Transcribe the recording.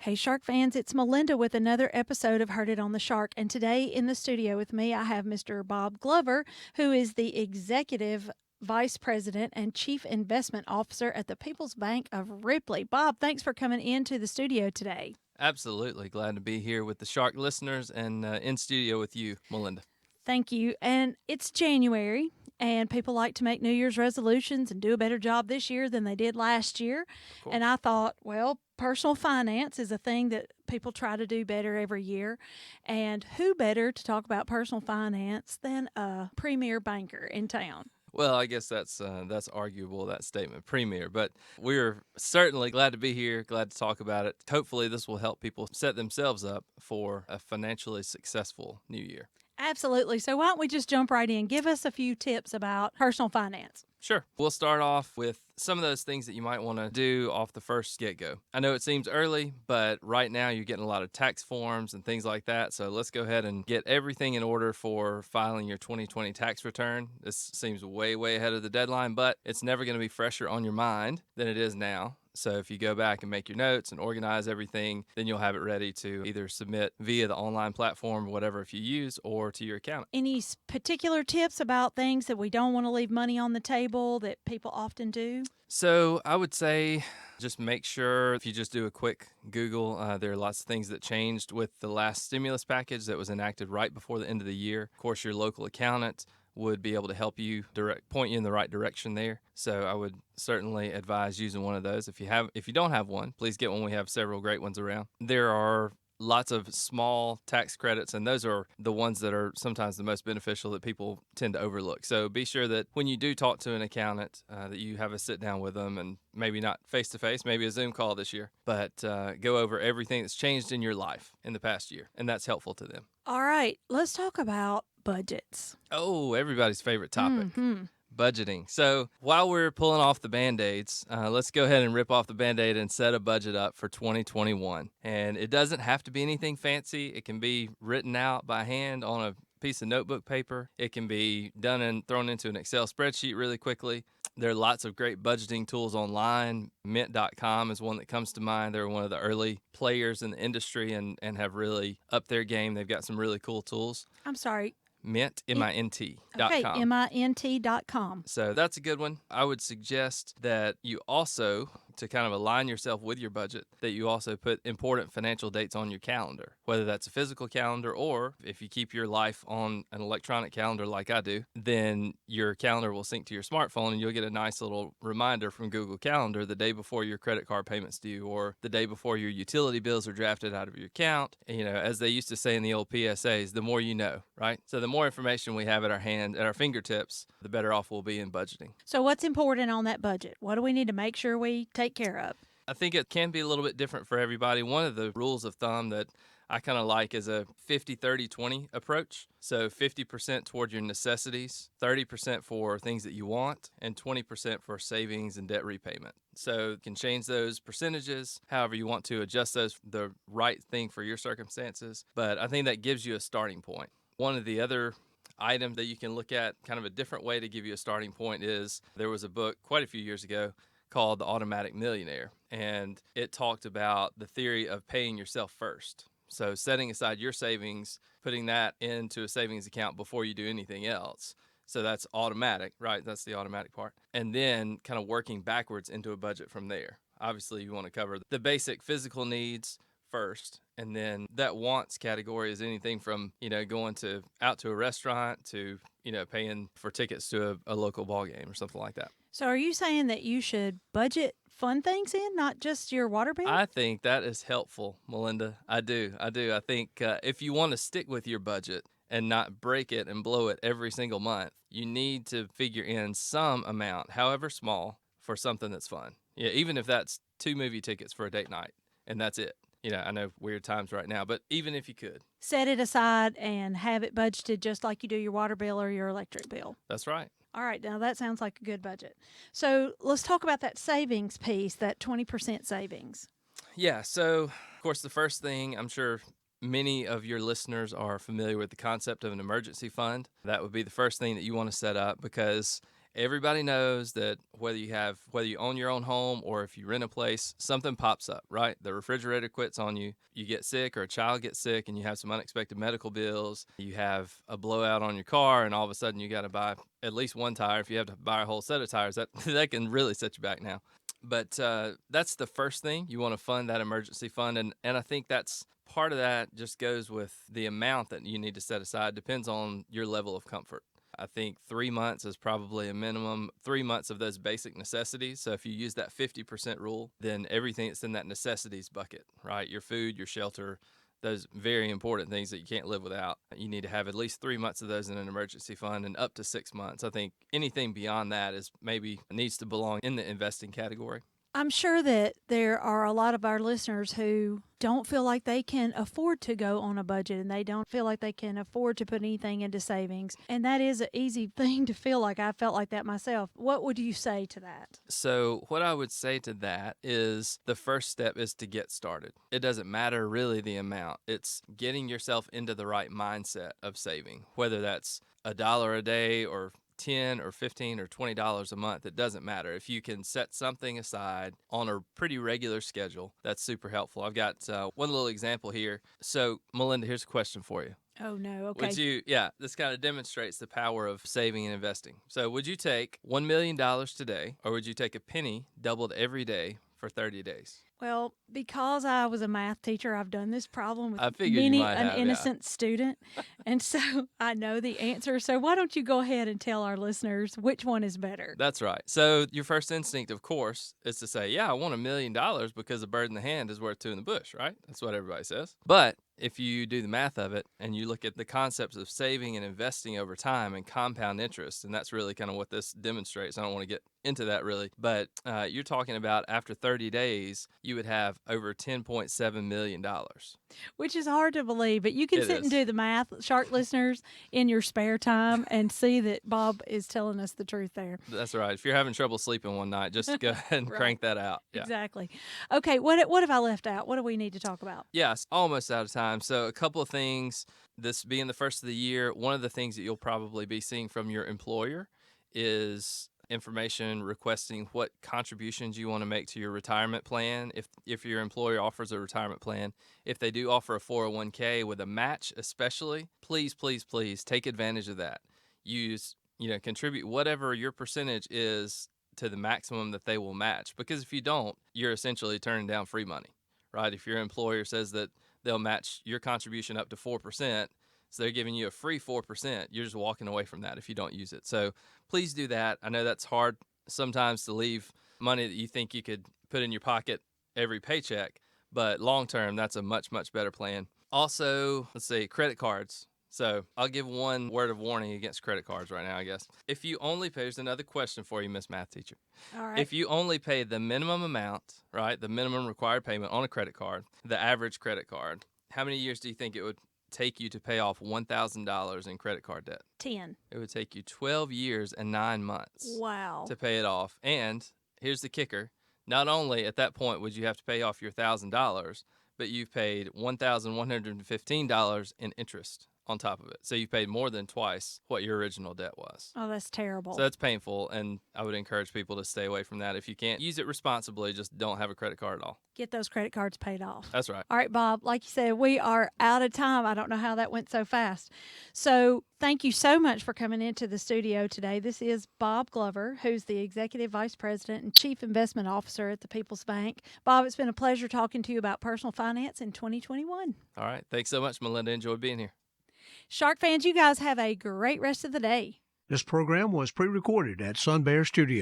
Hey, Shark fans, it's Melinda with another episode of Heard It on the Shark. And today in the studio with me, I have Mr. Bob Glover, who is the Executive Vice President and Chief Investment Officer at the People's Bank of Ripley. Bob, thanks for coming into the studio today. Absolutely. Glad to be here with the Shark listeners and in studio with you, Melinda. Thank you. And it's January, and people like to make New Year's resolutions and do a better job this year than they did last year. Of course. And I thought, well, personal finance is a thing that people try to do better every year. And who better to talk about personal finance than a premier banker in town? Well, I guess that's arguable, that statement, premier. But we're certainly glad to be here, glad to talk about it. Hopefully, this will help people set themselves up for a financially successful new year. Absolutely. So why don't we just jump right in? Give us a few tips about personal finance. Sure. We'll start off with some of those things that you might want to do off the first get-go. I know it seems early, but right now you're getting a lot of tax forms and things like that. So let's go ahead and get everything in order for filing your 2020 tax return. This seems way, way ahead of the deadline, but it's never going to be fresher on your mind than it is now. So if you go back and make your notes and organize everything, then you'll have it ready to either submit via the online platform, whatever if you use, or to your accountant. Any particular tips about things that we don't want to leave money on the table that people often do? So I would say just make sure if you just do a quick Google, there are lots of things that changed with the last stimulus package that was enacted right before the end of the year. Of course, your local accountant would be able to help you point you in the right direction there. So I would certainly advise using one of those. If you don't have one, please get one. We have several great ones around. There are lots of small tax credits, and those are the ones that are sometimes the most beneficial that people tend to overlook. So be sure that when you do talk to an accountant, that you have a sit down with them, and maybe not face-to-face, maybe a Zoom call this year, but go over everything that's changed in your life in the past year, and that's helpful to them. All right, let's talk about budgets. Oh, everybody's favorite topic. Mm-hmm. Budgeting. So while we're pulling off the Band-Aids, let's go ahead and rip off the Band-Aid and set a budget up for 2021. And it doesn't have to be anything fancy. It can be written out by hand on a piece of notebook paper. It can be done and thrown into an Excel spreadsheet really quickly. There are lots of great budgeting tools online. Mint.com is one that comes to mind. They're one of the early players in the industry and have really upped their game. They've got some really cool tools. I'm sorry. Mint, M-I-N-T.com. Okay, MINT.com. So that's a good one. I would suggest that you also, to kind of align yourself with your budget, that you also put important financial dates on your calendar, whether that's a physical calendar or if you keep your life on an electronic calendar like I do, then your calendar will sync to your smartphone and you'll get a nice little reminder from Google Calendar the day before your credit card payment's due or the day before your utility bills are drafted out of your account. And, as they used to say in the old PSAs, the more you know, right? So the more information we have at our fingertips, the better off we'll be in budgeting. So what's important on that budget? What do we need to make sure we take care of? I think it can be a little bit different for everybody. One of the rules of thumb that I kind of like is a 50-30-20 approach. So 50% toward your necessities, 30% for things that you want, and 20% for savings and debt repayment. So you can change those percentages however you want to, adjust those the right thing for your circumstances. But I think that gives you a starting point. One of the other items that you can look at, kind of a different way to give you a starting point, is there was a book quite a few years ago called The Automatic Millionaire, and it talked about the theory of paying yourself first. So setting aside your savings, putting that into a savings account before you do anything else. So that's automatic, right? That's the automatic part. And then kind of working backwards into a budget from there. Obviously, you want to cover the basic physical needs first, and then that wants category is anything from going out to a restaurant to paying for tickets to a local ball game or something like that. So are you saying that you should budget fun things in, not just your water bill? I think that is helpful, Melinda. I do. I think if you want to stick with your budget and not break it and blow it every single month, you need to figure in some amount, however small, for something that's fun. Yeah, even if that's 2 movie tickets for a date night and that's it. I know weird times right now, but even if you could. Set it aside and have it budgeted just like you do your water bill or your electric bill. That's right. All right, now that sounds like a good budget. So let's talk about that savings piece, that 20% savings. Yeah, so of course the first thing, I'm sure many of your listeners are familiar with the concept of an emergency fund. That would be the first thing that you want to set up because Everybody knows that whether you own your own home or if you rent a place, something pops up, right? The refrigerator quits on you, you get sick or a child gets sick and you have some unexpected medical bills, you have a blowout on your car and all of a sudden you got to buy at least one tire. If you have to buy a whole set of tires, that can really set you back now. But that's the first thing. You want to fund that emergency fund. And I think that's part of that just goes with the amount that you need to set aside. Depends on your level of comfort. I think 3 months is probably a minimum, 3 months of those basic necessities. So if you use that 50% rule, then everything that's in that necessities bucket, right? Your food, your shelter, those very important things that you can't live without. You need to have at least 3 months of those in an emergency fund and up to 6 months. I think anything beyond that is maybe needs to belong in the investing category. I'm sure that there are a lot of our listeners who don't feel like they can afford to go on a budget and they don't feel like they can afford to put anything into savings. And that is an easy thing to feel like. I felt like that myself. What would you say to that? So, what I would say to that is the first step is to get started. It doesn't matter really the amount, it's getting yourself into the right mindset of saving, whether that's $1 a day or 10 or 15 or $20 a month. It doesn't matter. If you can set something aside on a pretty regular schedule, that's super helpful. I've got one little example here. So, Melinda, here's a question for you. Oh, no. Okay. This kind of demonstrates the power of saving and investing. So, would you take $1 million today, or would you take a penny doubled every day for 30 days? Well, because I was a math teacher, I've done this problem with I figured you many might an have, yeah. innocent student. And so I know the answer. So why don't you go ahead and tell our listeners which one is better? That's right. So your first instinct, of course, is to say, yeah, I want $1 million because a bird in the hand is worth two in the bush, right? That's what everybody says. But if you do the math of it and you look at the concepts of saving and investing over time and compound interest, and that's really kind of what this demonstrates. I don't want to get into that really, but you're talking about after 30 days, you would have over $10.7 million. Which is hard to believe, but you can It sit and is. do the math, Shark listeners, in your spare time and see that Bob is telling us the truth there. That's right. If you're having trouble sleeping one night, just go ahead and Right. crank that out. Yeah. Exactly. Okay, what have I left out? What do we need to talk about? Yes, almost out of time. So a couple of things, this being the first of the year, one of the things that you'll probably be seeing from your employer is information requesting what contributions you want to make to your retirement plan. If your employer offers a retirement plan, if they do offer a 401k with a match especially, please, please, please take advantage of that. Contribute whatever your percentage is to the maximum that they will match, because if you don't, you're essentially turning down free money. Right? If your employer says that they'll match your contribution up to 4%, so they're giving you a free 4%, you're just walking away from that if you don't use it. So please do that. I know that's hard sometimes to leave money that you think you could put in your pocket every paycheck, but long term, that's a much, much better plan. Also, let's see, credit cards. So I'll give one word of warning against credit cards right now, I guess. If you only pay, here's another question for you, Miss Math Teacher. All right. If you only pay the minimum amount, right, the minimum required payment on a credit card, the average credit card, how many years do you think it would take you to pay off $1,000 in credit card debt? 10. It would take you 12 years and 9 months Wow. to pay it off. And here's the kicker. Not only at that point would you have to pay off your $1,000, but you've paid $1,115 in interest on top of it. So you paid more than twice what your original debt was. Oh, that's terrible. So that's painful, and I would encourage people to stay away from that. If you can't use it responsibly, just don't have a credit card at all. Get those credit cards paid off. That's right. All right, Bob, like you said, we are out of time. I don't know how that went so fast. So thank you so much for coming into the studio today. This is Bob Glover, who's the Executive Vice President and Chief Investment Officer at the People's Bank. Bob, it's been a pleasure talking to you about personal finance in 2021. All right. Thanks so much, Melinda. Enjoyed being here. Shark fans, you guys have a great rest of the day. This program was pre-recorded at Sun Bear Studios.